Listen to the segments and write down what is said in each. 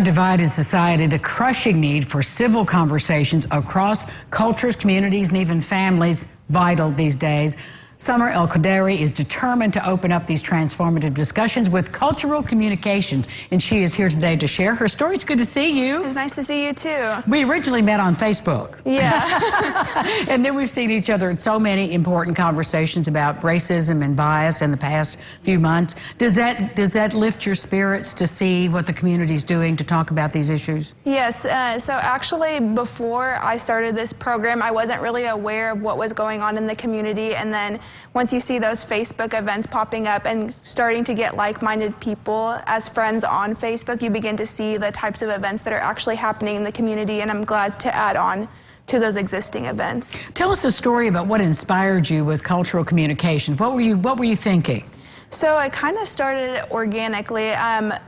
our divided society, the crushing need for civil conversations across cultures, communities, and even families vital these days. Summer El-Khadery is determined to open up these transformative discussions with cultural communications, and she is here today to share her story. It's good to see you. It's nice to see you too. We originally met on Facebook. Yeah. And then we've seen each other in so many important conversations about racism and bias in the past few months. Does that lift your spirits to see what the community's doing to talk about these issues? Yes. So actually, before I started this program, I wasn't really aware of what was going on in the community, and then once you see those Facebook events popping up and starting to get like-minded people as friends on Facebook, you begin to see the types of events that are actually happening in the community, and I'm glad to add on to those existing events. Tell us a story about what inspired you with cultural communication. What were you thinking? So I kind of started organically.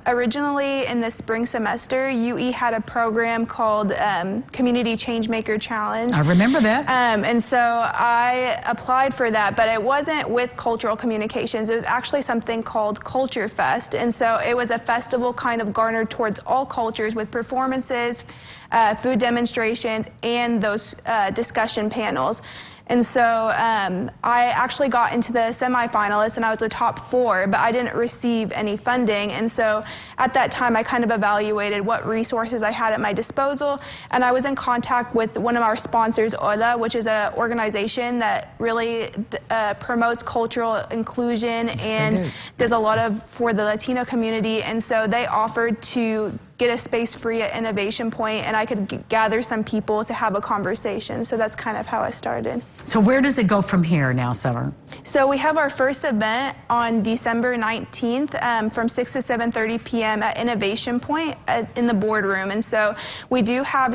Originally in the spring semester, UE had a program called Community Changemaker Challenge. I remember that. And so I applied for that, but it wasn't with cultural communications. It was actually something called Culture Fest. And so it was a festival kind of garnered towards all cultures with performances, food demonstrations, and those discussion panels. And so I actually got into the semifinalists, and I was the top 4, but I didn't receive any funding. And so at that time, I kind of evaluated what resources I had at my disposal, and I was in contact with one of our sponsors, Ola, which is an organization that really promotes cultural inclusion and does a lot for the Latino community. And so they offered to get a space free at Innovation Point, and I could gather some people to have a conversation. So that's kind of how I started. So where does it go from here now, Summer? So we have our first event on December 19th from 6 to 7:30 p.m. at Innovation Point in the boardroom. And so we do have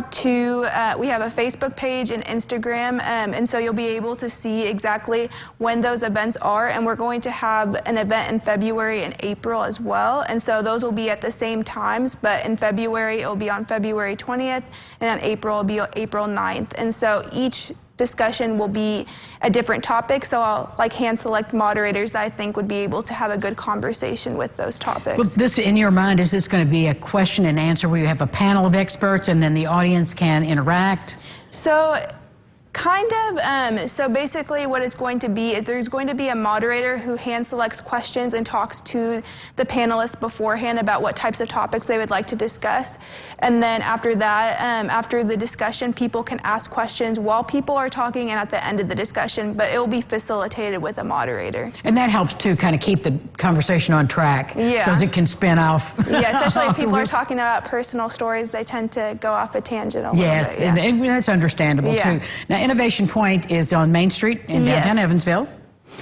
we have a Facebook page and Instagram, and so you'll be able to see exactly when those events are. And we're going to have an event in February and April as well. And so those will be at the same times, but in February, it will be on February 20th, and in April, it will be April 9th. And so each discussion will be a different topic, so I'll hand select moderators that I think would be able to have a good conversation with those topics. Well, this, in your mind, is this going to be a question and answer where you have a panel of experts and then the audience can interact? So kind of. So basically what it's going to be is there's going to be a moderator who hand selects questions and talks to the panelists beforehand about what types of topics they would like to discuss. And then after that, after the discussion, people can ask questions while people are talking and at the end of the discussion, but it will be facilitated with a moderator. And that helps to kind of keep the conversation on track. Yeah. Because it can spin off. Yeah, especially if people are talking about personal stories, they tend to go off a tangent a little bit. Yeah. And that's understandable too. Now, Innovation Point is on Main Street in downtown Evansville.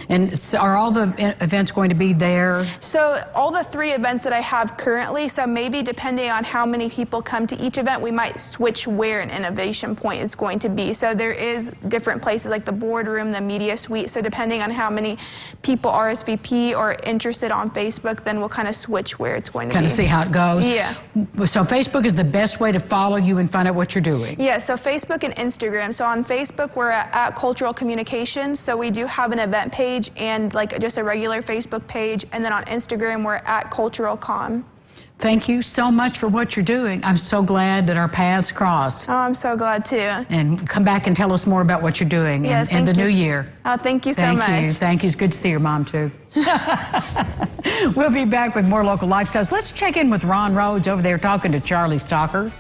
And so are all the events going to be there? So all the 3 events that I have currently, so maybe depending on how many people come to each event, we might switch where an Innovation Point is going to be. So there is different places like the boardroom, the media suite. So depending on how many people RSVP or interested on Facebook, then we'll kind of switch where it's going to be. Kind of see how it goes? Yeah. So Facebook is the best way to follow you and find out what you're doing? Yeah, so Facebook and Instagram. So on Facebook, we're at Cultural Communications. So we do have an event page and just a regular Facebook page, and then on Instagram we're at CulturalCom. Thank you so much for what you're doing. I'm so glad that our paths crossed. Oh, I'm so glad too. And come back and tell us more about what you're doing in the new year. Oh, thank you so much. Thank you. Thank you. It's good to see your mom too. We'll be back with more local lifestyles. Let's check in with Ron Rhodes over there talking to Charlie Stalker.